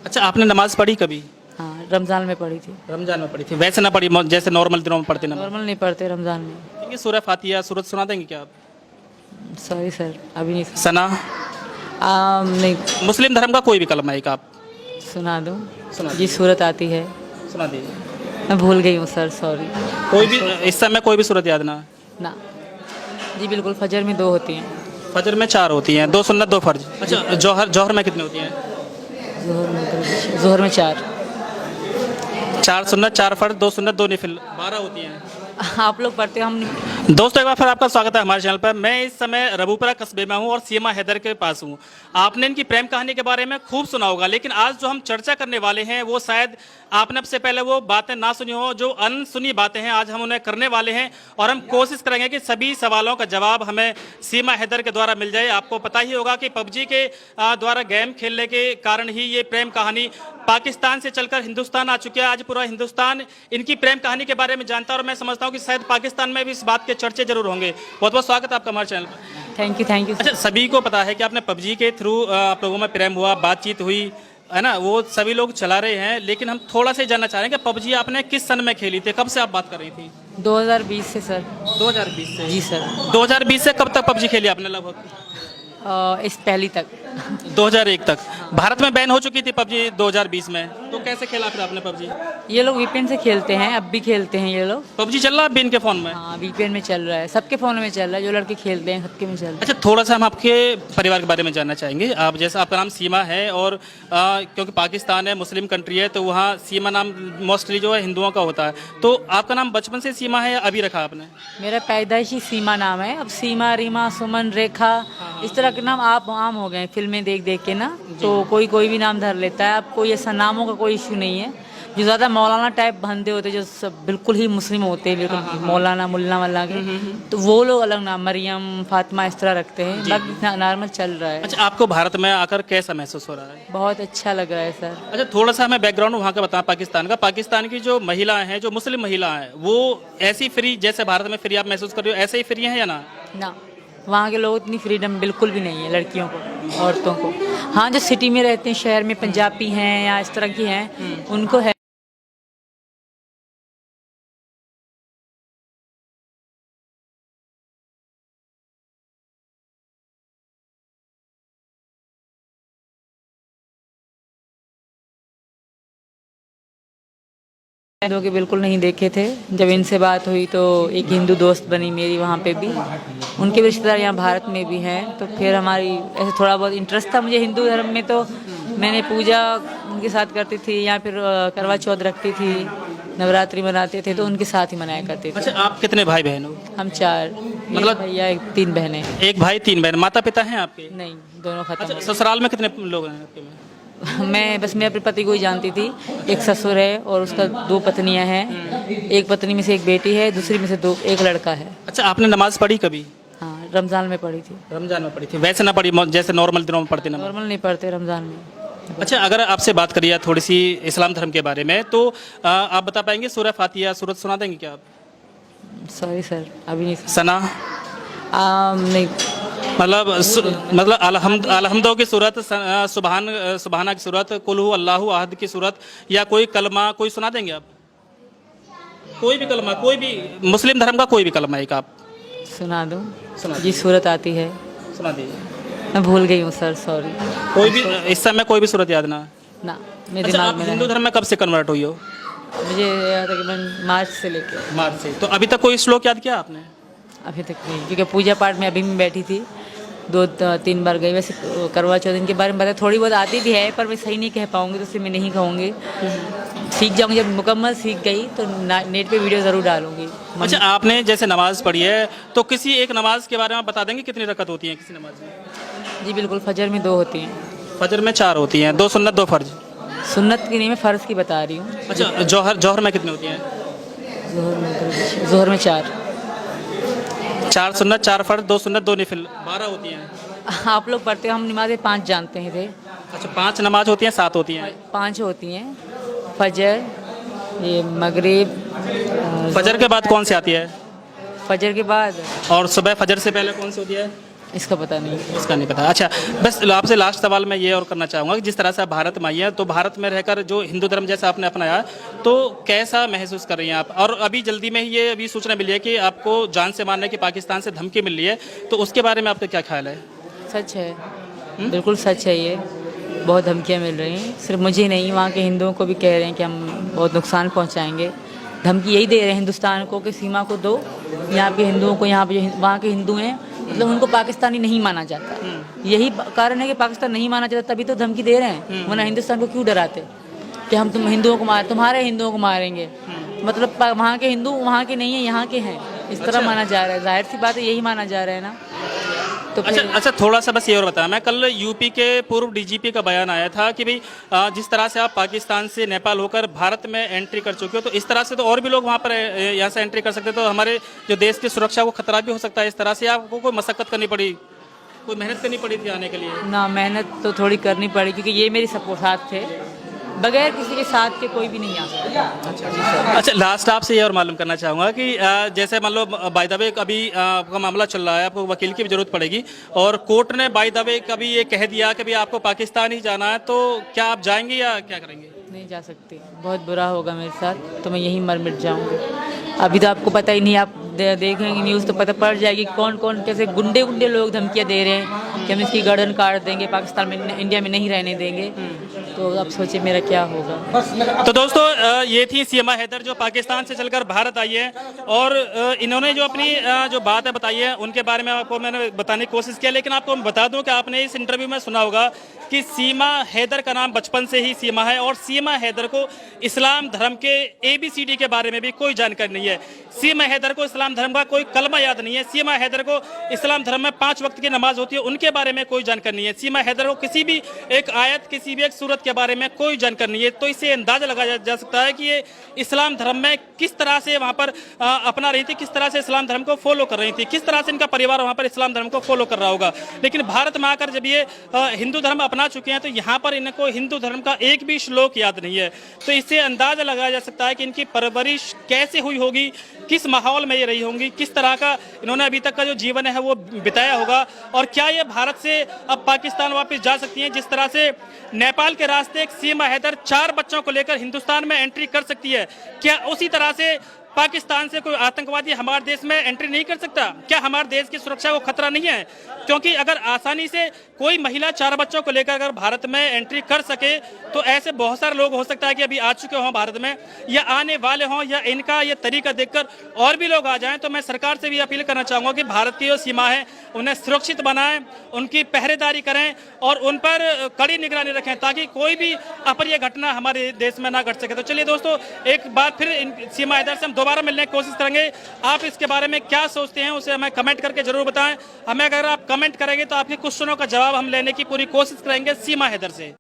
अच्छा, आपने नमाज पढ़ी कभी? हाँ, रमज़ान में पढ़ी थी। रमजान में पढ़ी थी, वैसे ना पढ़ी जैसे नॉर्मल दिनों में पढ़ते नमाज? नॉर्मल नहीं पढ़ते रमज़ान में। ठीक है, सूरह फातिहा सूरत सुना देंगे क्या आप? सॉरी सर, अभी नहीं सना? नहीं मुस्लिम धर्म का कोई भी कलमा एक आप सुना दूँ। सुना जी सूरत आती है, सुना दीजिए। मैं भूल गई हूँ सर, सॉरी। कोई भी इस समय कोई भी सूरत याद ना? ना जी, बिल्कुल फजर में 2 होती हैं। फजर में 4 होती हैं, 2 सुन्नत 2 फर्ज। अच्छा, जौहर में कितनी होती हैं? ज़ोहर में 4। 4 सुन्नत 4 फर्ज 2 सुन्नत 2 नफिल 12 होती हैं। आप लोग पढ़ते हो, हम नहीं। दोस्तों, एक बार फिर आपका स्वागत है हमारे चैनल पर। मैं इस समय रबूपुरा कस्बे में हूँ और सीमा हैदर के पास हूँ। आपने इनकी प्रेम कहानी के बारे में खूब सुना होगा, लेकिन आज जो हम चर्चा करने वाले हैं वो शायद आपने अब से पहले वो बातें ना सुनी हो, जो अनसुनी बातें हैं आज हम उन्हें करने वाले हैं और हम कोशिश करेंगे कि सभी सवालों का जवाब हमें सीमा हैदर के द्वारा मिल जाए। आपको पता ही होगा कि पबजी के द्वारा गेम खेलने के कारण ही ये प्रेम कहानी पाकिस्तान से चलकर हिंदुस्तान आ चुकी है। आज पूरा हिंदुस्तान इनकी प्रेम कहानी के बारे में जानता है और मैं समझता हूँ कि शायद पाकिस्तान में भी इस बात के चर्चे जरूर होंगे। बहुत बहुत स्वागत है आपका हमारे चैनल पर। Thank you. अच्छा, सभी को पता है कि आपने पबजी के थ्रू आप लोगों में प्रेम हुआ, बातचीत हुई, है ना, वो सभी लोग चला रहे हैं, लेकिन हम थोड़ा सा जानना चाह रहे हैं कि पबजी आपने किस सन में खेली थी, कब से आप बात कर रही थी? 2020 से सर। 2020 से? जी सर। 2020 से कब तक पबजी खेली आपने लगभग? इस पहली तक। 2001 तक। भारत में बैन हो चुकी थी पबजी 2020 में, तो कैसे खेला फिर आपने पबजी? ये लोग वीपीएन से खेलते हैं, अब भी खेलते हैं ये लोग। पबजी चल रहा है अभी इनके फोन में? हाँ, वीपीएन में चल रहा है, सबके फ़ोन में चल रहा है, जो लड़के खेलते हैं सबके में चल रहा है। अच्छा, थोड़ा सा हम आपके परिवार के बारे में जानना चाहेंगे। आप जैसा आपका नाम सीमा है और क्योंकि पाकिस्तान है, मुस्लिम कंट्री है, तो वहाँ सीमा नाम मोस्टली जो है हिंदुओं का होता है, तो आपका नाम बचपन से सीमा है या अभी रखा आपने? मेरा पैदाइशी सीमा नाम है, अब सीमा, रीमा, सुमन, रेखा, इस तरह के नाम आप आम हो गए फिल्में देख देख के ना, तो कोई भी नाम धर लेता है। अब कोई ऐसा नामों का कोई इशू नहीं है। जो ज़्यादा मौलाना टाइप बंदे होते हैं, जो सब बिल्कुल ही मुस्लिम होते हैं, बिल्कुल मौलाना मुल्ला वल्ला के, तो वो लोग अलग नाम, मरियम, फातिमा इस तरह रखते हैं। बाकी नॉर्मल चल रहा है। अच्छा, आपको भारत में आकर कैसा महसूस हो रहा है? बहुत अच्छा लग रहा है सर। अच्छा, थोड़ा सा हमें बैकग्राउंड वहाँ का बताएं पाकिस्तान का। पाकिस्तान की जो महिलाएं हैं, जो मुस्लिम महिलाएं हैं, वो ऐसी फ्री जैसे भारत में फ्री आप महसूस कर रहे हो, ऐसे ही फ्री हैं या ना? ना, वहाँ के लोग इतनी फ्रीडम बिल्कुल भी नहीं है लड़कियों को, औरतों को। हाँ, जो सिटी में रहते हैं, शहर में पंजाबी हैं या इस तरह की हैं, उनको है। लोग बिल्कुल नहीं देखे थे। जब इनसे बात हुई तो एक हिंदू दोस्त बनी मेरी वहाँ पे भी, उनके भी रिश्तेदार यहाँ भारत में भी हैं, तो फिर हमारी ऐसे थोड़ा बहुत इंटरेस्ट था मुझे हिंदू धर्म में, तो मैंने पूजा उनके साथ करती थी, या फिर करवा चौथ रखती थी, नवरात्रि मनाते थे तो उनके साथ ही मनाया करते थे। अच्छा, आप कितने भाई बहन हो? हम 4, मतलब भैया 3 बहनें। एक भाई 3 बहन। माता पिता हैं आपके? नहीं, दोनों खत्म अच्छा, हो ससुराल में कितने लोग हैं आपके में? गए। मैं बस, मैं अपने पति को ही जानती थी। एक ससुर है और उसका 2 पत्नियां हैं। एक पत्नी में से एक बेटी है, दूसरी में से एक लड़का है। अच्छा, आपने नमाज पढ़ी कभी? हाँ, रमज़ान में पढ़ी थी। रमजान में पढ़ी थी, वैसे ना पढ़ी जैसे नॉर्मल दिनों में पढ़ते नमाज? नॉर्मल नहीं पढ़ते रमज़ान में। अच्छा, अगर आपसे बात करिए थोड़ी सी इस्लाम धर्म के बारे में, तो आप बता पाएंगे सूरह फातिहा सूरत सुना देंगे क्या आप? सॉरी सर, अभी नहीं। सना? नहीं। मतलब अलहम्दो की सूरत, सुबहाना की सूरत, कुल हु अल्लाहु अहद की सूरत, या कोई कलमा कोई सुना देंगे आप? कोई भी कलमा, कोई भी मुस्लिम धर्म का कोई भी कलमा एक आप सुना दूँ? सुना जी सूरत आती है, सुना दीजिए। मैं भूल गई हूँ सर, सॉरी। कोई भी इस समय कोई भी सूरत याद ना? ना, मेरे अच्छा, दिमाग आप में हिंदू धर्म में कब से कन्वर्ट हुई हो? मुझे तकरीबन मार्च से लेके मार्च से। तो अभी तक कोई श्लोक याद किया आपने? अभी तक नहीं, क्योंकि पूजा पाठ में अभी मैं बैठी थी, 2-3 बार गई। वैसे करवा चौथ इनके बारे में बताया, थोड़ी बहुत आती भी है, पर मैं सही नहीं कह पाऊँगी, तो इसलिए मैं नहीं कहूँगी। सीख जाऊँगी, जब मुकम्मल सीख गई तो नेट पे वीडियो ज़रूर डालूँगी। अच्छा, आपने जैसे नमाज पढ़ी है, तो किसी एक नमाज के बारे में बता देंगे कितनी रकत होती है किसी नमाज में? जी बिल्कुल, फजर में 2 होती हैं। फजर में 4 होती हैं, 2 सुन्नत 2 फर्ज। सुन्नत की नहीं, मैं फ़र्ज़ की बता रही हूँ। अच्छा, जौहर में कितनी होती हैं? ज़ोहर में 4। 4 सुन्नत 4 फर्ज 2 सुन्नत 2 नफिल 12 होती हैं। आप लोग पढ़ते हो, हम नमाज़ें 5 जानते हैं थे। अच्छा, 5 नमाज होती हैं, 7 होती हैं? 5 होती हैं। फजर, ये मगरिब, फजर के बाद कौन सी आती है? फजर के बाद, और सुबह फजर से पहले कौन सी होती है? इसका पता नहीं। इसका नहीं पता। अच्छा, बस आपसे लास्ट सवाल मैं ये और करना चाहूँगा कि जिस तरह से आप भारत में आई हैं, तो भारत में रहकर जो हिंदू धर्म जैसा आपने अपनाया, तो कैसा महसूस कर रही हैं आप? और अभी जल्दी में ही ये अभी सूचना मिली है कि आपको जान से मारने की पाकिस्तान से धमकी मिल रही है, तो उसके बारे में आपका क्या ख्याल है? सच है, बिल्कुल सच है ये। बहुत धमकियाँ मिल रही हैं, सिर्फ मुझे नहीं, वहाँ के हिंदुओं को भी कह रहे हैं कि हम बहुत नुकसान पहुँचाएंगे। धमकी यही दे रहे हैं हिंदुस्तान को कि सीमा को दो, यहाँ के हिंदुओं को, यहाँ पे जो वहाँ के हिंदू हैं, मतलब उनको पाकिस्तानी नहीं माना जाता। यही कारण है कि पाकिस्तान नहीं माना जाता, तभी तो धमकी दे रहे हैं। वरना हिंदुस्तान को क्यों डराते कि हम तुम हिंदुओं को तुम्हारे हिंदुओं को मारेंगे। मतलब वहाँ के हिंदू वहाँ के नहीं है, यहाँ के हैं, इस तरह माना जा रहा है। जाहिर सी बात है, यही माना जा रहा है ना। तो अच्छा, थोड़ा सा बस ये और बताया, मैं कल यूपी के पूर्व डीजीपी का बयान आया था कि भाई जिस तरह से आप पाकिस्तान से नेपाल होकर भारत में एंट्री कर चुके हो, तो इस तरह से तो और भी लोग वहाँ पर यहाँ से एंट्री कर सकते, तो हमारे जो देश की सुरक्षा को खतरा भी हो सकता है। इस तरह से आपको कोई मशक्कत करनी पड़ी, कोई मेहनत करनी पड़ी थी आने के लिए? ना, मेहनत तो थोड़ी करनी पड़ी, क्योंकि ये मेरी सपोर्ट साथ थे, बगैर किसी के साथ के कोई भी नहीं आ सकता। अच्छा, लास्ट आपसे ये और मालूम करना चाहूँगा कि जैसे मान लो बाय द वे अभी आपका मामला चल रहा है, आपको वकील की भी जरूरत पड़ेगी, और कोर्ट ने बाय द वे कभी ये कह दिया कि भाई आपको पाकिस्तान ही जाना है, तो क्या आप जाएंगे या क्या करेंगे? नहीं जा सकती, बहुत बुरा होगा मेरे साथ, तो मैं यहीं मर मिट जाऊंगी। अभी तो आपको पता ही नहीं, आप देखेंगे न्यूज़ तो पता पड़ जाएगी कौन कौन कैसे गुंडे लोग धमकियाँ दे रहे हैं कि हम इसकी गर्दन काट देंगे, पाकिस्तान में, इंडिया में नहीं रहने देंगे। तो अब सोचिए मेरा क्या होगा। तो दोस्तों, ये थी सीमा हैदर जो पाकिस्तान से चलकर भारत आई है, और इन्होंने जो अपनी जो बात है बताई है, उनके बारे में आपको मैंने बताने की कोशिश किया। लेकिन आपको बता दूं कि आपने इस इंटरव्यू में सुना होगा कि सीमा हैदर का नाम बचपन से ही सीमा है, और सीमा हैदर को इस्लाम धर्म के ABCD के बारे में भी कोई जानकारी नहीं है। सीमा हैदर को इस्लाम धर्म का कोई कलमा याद नहीं है। सीमा हैदर को इस्लाम धर्म में 5 वक्त की नमाज होती है, उनके बारे में कोई जानकारी नहीं है। सीमा हैदर को किसी भी एक आयत, किसी भी एक सूरत के बारे में कोई जानकारी नहीं है। तो इससे अंदाजा लगाया जा सकता है कि ये इस्लाम धर्म में किस तरह से वहाँ पर अपना रही थी, किस तरह से इस्लाम धर्म को फॉलो कर रही थी, किस तरह से इनका परिवार वहाँ पर इस्लाम धर्म को फॉलो कर रहा होगा। लेकिन भारत में आकर जब ये हिंदू धर्म अपना चुके हैं, तो यहाँ पर इनको हिंदू धर्म का एक भी श्लोक याद नहीं है। तो इससे अंदाजा लगाया जा सकता है कि इनकी परवरिश कैसे हुई होगी, किस माहौल में ये रही होंगी, किस तरह का इन्होंने अभी तक का जो जीवन है वो बिताया होगा, और क्या ये भारत से अब पाकिस्तान वापस जा सकती हैं। जिस तरह से नेपाल के रास्ते एक सीमा हैदर 4 बच्चों को लेकर हिंदुस्तान में एंट्री कर सकती है, क्या उसी तरह से पाकिस्तान से कोई आतंकवादी हमारे देश में एंट्री नहीं कर सकता? क्या हमारे देश की सुरक्षा को खतरा नहीं है? क्योंकि अगर आसानी से कोई महिला 4 बच्चों को लेकर अगर भारत में एंट्री कर सके, तो ऐसे बहुत सारे लोग हो सकता है कि अभी आ चुके हों भारत में, या आने वाले हों, या इनका ये तरीका देखकर और भी लोग आ जाएं। तो मैं सरकार से भी अपील करना चाहूँगा कि भारत की जो सीमा है उन्हें सुरक्षित बनाएं, उनकी पहरेदारी करें, और उन पर कड़ी निगरानी रखें, ताकि कोई भी अप्रिय घटना हमारे देश में ना घट सके। तो चलिए दोस्तों, एक बार फिर सीमा हैदर से हम दोबारा मिलने की कोशिश करेंगे। आप इसके बारे में क्या सोचते हैं उसे हमें कमेंट करके जरूर बताएं। हमें अगर आप कमेंट करेंगे तो आपके क्वेश्चनों का जवाब हम लेने की पूरी कोशिश करेंगे सीमा हैदर से।